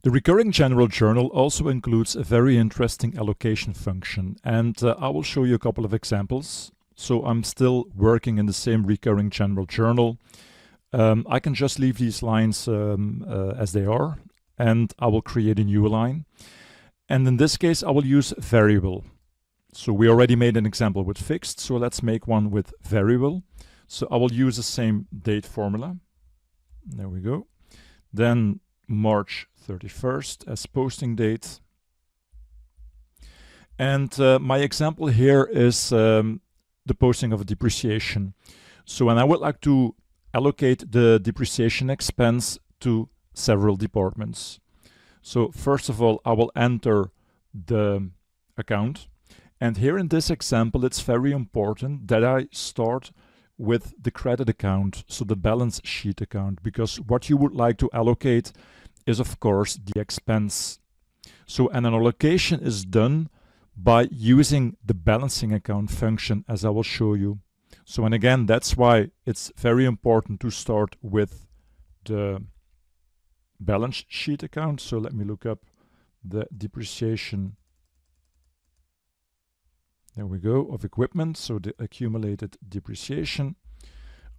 The recurring general journal also includes a very interesting allocation function, and I will show you a couple of examples. So I'm still working in the same recurring general journal. I can just leave these lines as they are, and I will create a new line. And in this case, I will use variable. So we already made an example with fixed, so let's make one with variable. So I will use the same date formula. There we go. Then March 31st as posting date. And my example here is the posting of a depreciation. So when I would like to allocate the depreciation expense to several departments. So first of all, I will enter the account. And here in this example, it's very important that I start with the credit account, so the balance sheet account, because what you would like to allocate is of course the expense. So an allocation is done by using the balancing account function, as I will show you. So, and again, that's why it's very important to start with the balance sheet account. So let me look up the depreciation. There we go, of equipment, so the accumulated depreciation.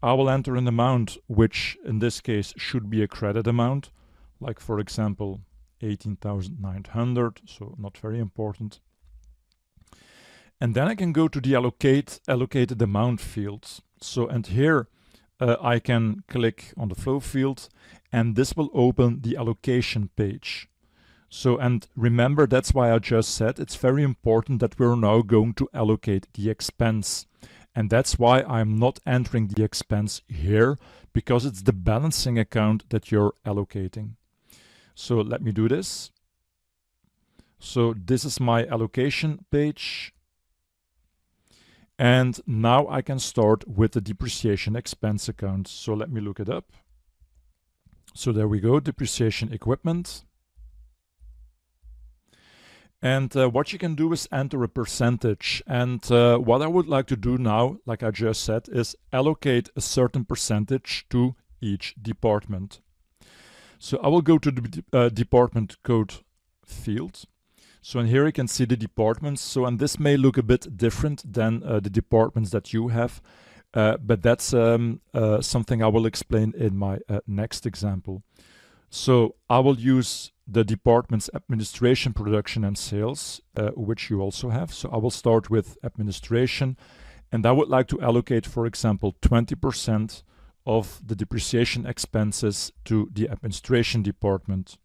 I will enter an amount which in this case should be a credit amount, like for example 18,900, so not very important. And then I can go to the allocated amount field. So, and here I can click on the flow field, and this will open the allocation page. So, and remember, that's why I just said it's very important that we're now going to allocate the expense. And that's why I'm not entering the expense here, because it's the balancing account that you're allocating. So let me do this. So this is my allocation page. And now I can start with the depreciation expense account. So let me look it up. So there we go, depreciation equipment. And what you can do is enter a percentage. And what I would like to do now, like I just said, is allocate a certain percentage to each department. So I will go to the department code field. So in here you can see the departments. So, and this may look a bit different than the departments that you have, but that's something I will explain in my next example. So I will use the departments administration, production, and sales, which you also have. So I will start with administration, and I would like to allocate, for example, 20% of the depreciation expenses to the administration department.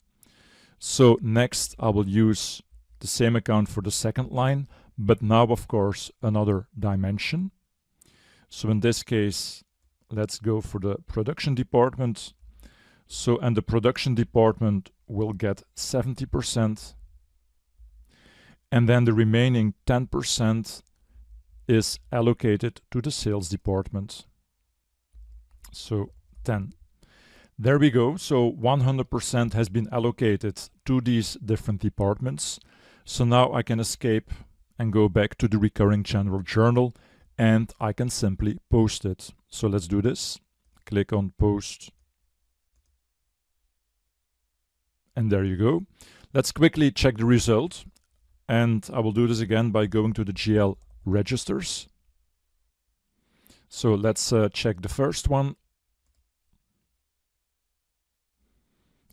So next I will use the same account for the second line, but now of course another dimension. So in this case, let's go for the production department. So, and the production department will get 70%. And then the remaining 10% is allocated to the sales department. So 10. There we go. So 100% has been allocated to these different departments. So now I can escape and go back to the recurring general journal, and I can simply post it. So let's do this. Click on post. And there you go. Let's quickly check the result. And I will do this again by going to the GL registers. So let's check the first one.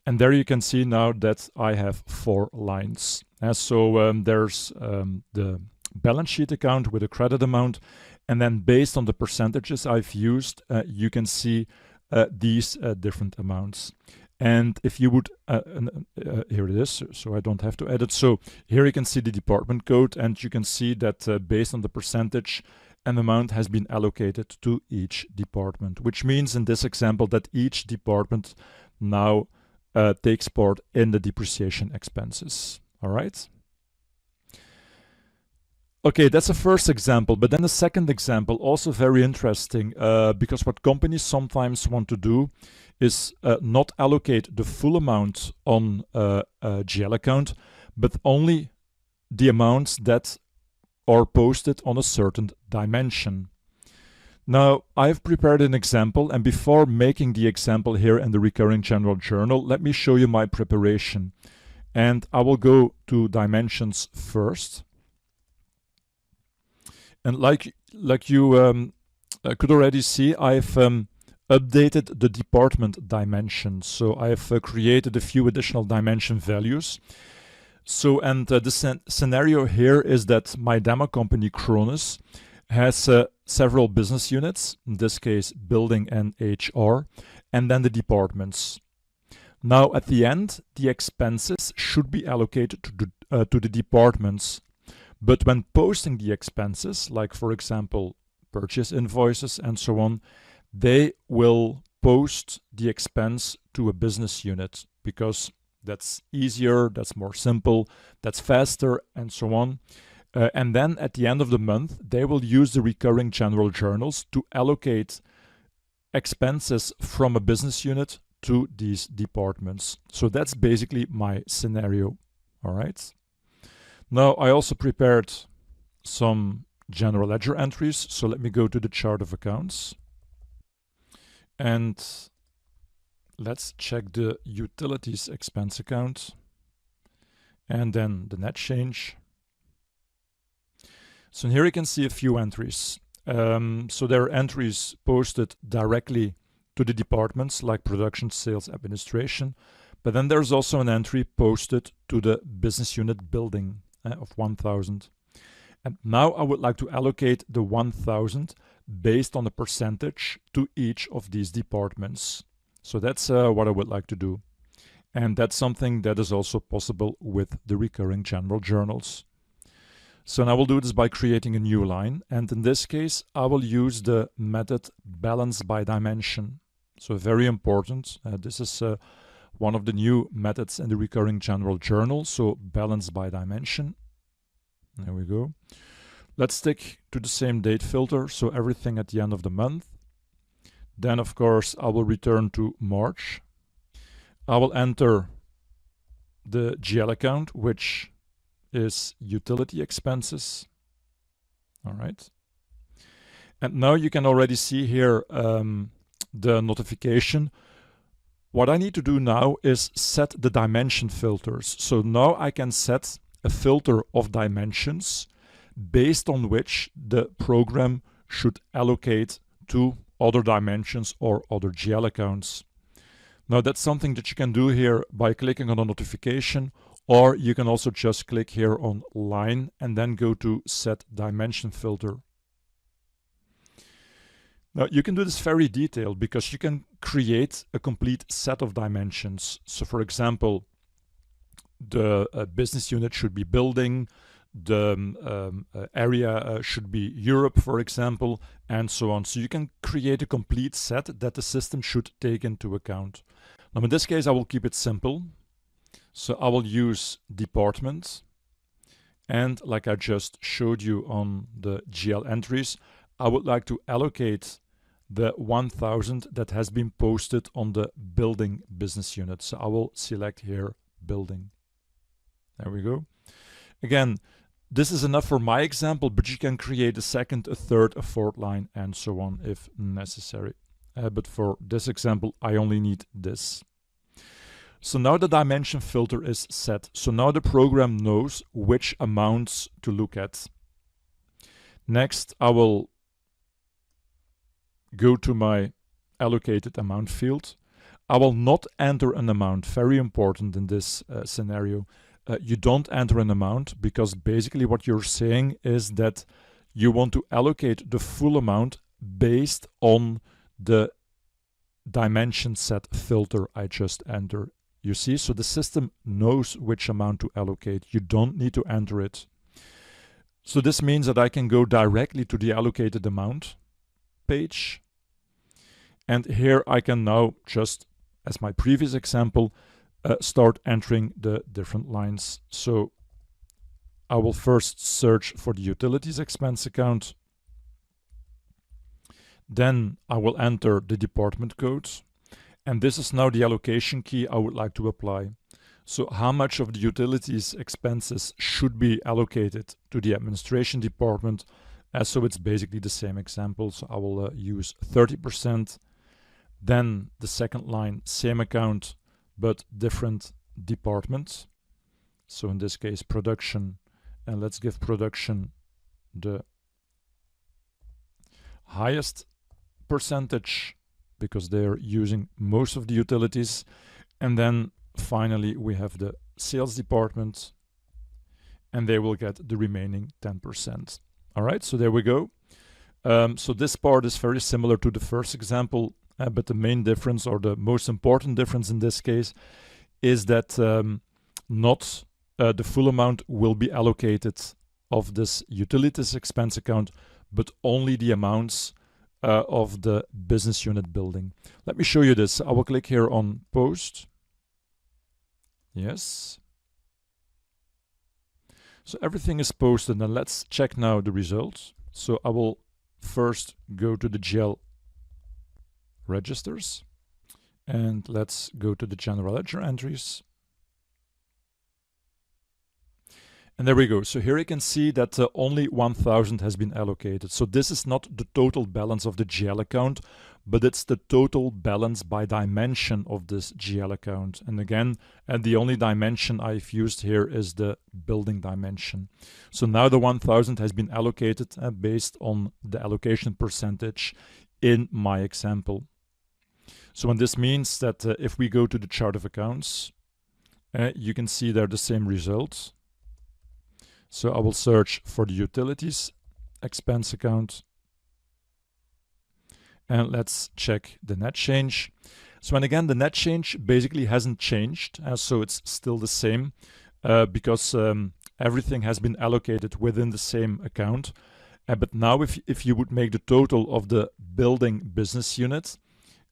And there you can see now that I have 4 lines. So there's the balance sheet account with a credit amount. And then based on the percentages I've used, you can see these different amounts. And if you would, here it is, so I don't have to edit. So here you can see the department code, and you can see that based on the percentage, an amount has been allocated to each department, which means in this example that each department now takes part in the depreciation expenses. All right. Okay, that's the first example, but then the second example, also very interesting, because what companies sometimes want to do is not allocate the full amount on a GL account, but only the amounts that are posted on a certain dimension. Now, I've prepared an example, and before making the example here in the recurring general journal, let me show you my preparation. And I will go to dimensions first. And like you could already see, I've updated the department dimensions. So I've created a few additional dimension values. So, and the scenario here is that my demo company Cronus has several business units, in this case building and HR, and then the departments. Now at the end, the expenses should be allocated to the departments. But when posting the expenses, like for example purchase invoices and so on, they will post the expense to a business unit because that's easier, that's more simple, that's faster, and so on. And then at the end of the month, they will use the recurring general journals to allocate expenses from a business unit to these departments. So that's basically my scenario. All right. Now I also prepared some general ledger entries. So let me go to the chart of accounts. And let's check the utilities expense account. And then the net change. So here you can see a few entries. So there are entries posted directly to the departments like production, sales, administration. But then there's also an entry posted to the business unit building of 1,000. And now I would like to allocate the 1,000 based on a percentage to each of these departments. So that's what I would like to do. And that's something that is also possible with the recurring general journals. So now I will do this by creating a new line. And in this case, I will use the method balance by dimension. So very important. This is one of the new methods in the recurring general journal. So balance by dimension. There we go. Let's stick to the same date filter. So everything at the end of the month. Then of course I will return to March. I will enter the GL account, which is utility expenses. All right. And now you can already see here the notification. What I need to do now is set the dimension filters. So now I can set a filter of dimensions based on which the program should allocate to other dimensions or other GL accounts. Now that's something that you can do here by clicking on a notification, or you can also just click here on line and then go to set dimension filter. Now you can do this very detailed because you can create a complete set of dimensions. So for example, the business unit should be building, the area should be Europe, for example, and so on. So you can create a complete set that the system should take into account. Now in this case, I will keep it simple. So I will use department, and like I just showed you on the GL entries, I would like to allocate the 1,000 that has been posted on the building business unit. So I will select here building. There we go. Again, this is enough for my example, but you can create a second, a third, a fourth line, and so on if necessary. But for this example, I only need this. So now the dimension filter is set. So now the program knows which amounts to look at. Next, I will go to my allocated amount field. I will not enter an amount, very important in this scenario. You don't enter an amount because basically what you're saying is that you want to allocate the full amount based on the dimension set filter I just entered. You see, so the system knows which amount to allocate. You don't need to enter it. So this means that I can go directly to the allocated amount page. And here I can now, just as my previous example, start entering the different lines. So I will first search for the utilities expense account. Then I will enter the department code. And this is now the allocation key I would like to apply. So how much of the utilities expenses should be allocated to the administration department So it's basically the same example. So I will use 30%. Then the second line, same account, but different department. So in this case, production, and let's give production the highest percentage because they're using most of the utilities. And then finally, we have the sales department, and they will get the remaining 10%. All right, so there we go. So this part is very similar to the first example, but the main difference, or the most important difference in this case, is that not the full amount will be allocated of this utilities expense account, but only the amounts of the business unit building. Let me show you this. I will click here on post. Yes. So everything is posted, and let's check now the results. So I will first go to the GL registers, and let's go to the general ledger entries. And there we go. So here you can see that only 1,000 has been allocated. So this is not the total balance of the GL account, but it's the total balance by dimension of this GL account. And again, the only dimension I've used here is the building dimension. So now the 1,000 has been allocated based on the allocation percentage in my example. So and this means that if we go to the chart of accounts, you can see there the same results. So I will search for the utilities expense account, and let's check the net change. So and again, the net change basically hasn't changed, so it's still the same because everything has been allocated within the same account. But now if you would make the total of the building business unit,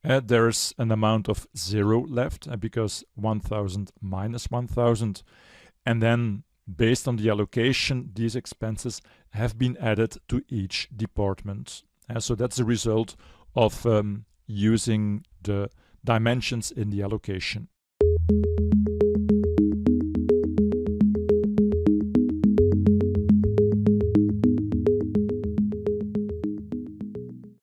there's an amount of 0 left because 1,000 minus 1,000, and then based on the allocation, these expenses have been added to each department. So that's the result of using the dimensions in the allocation.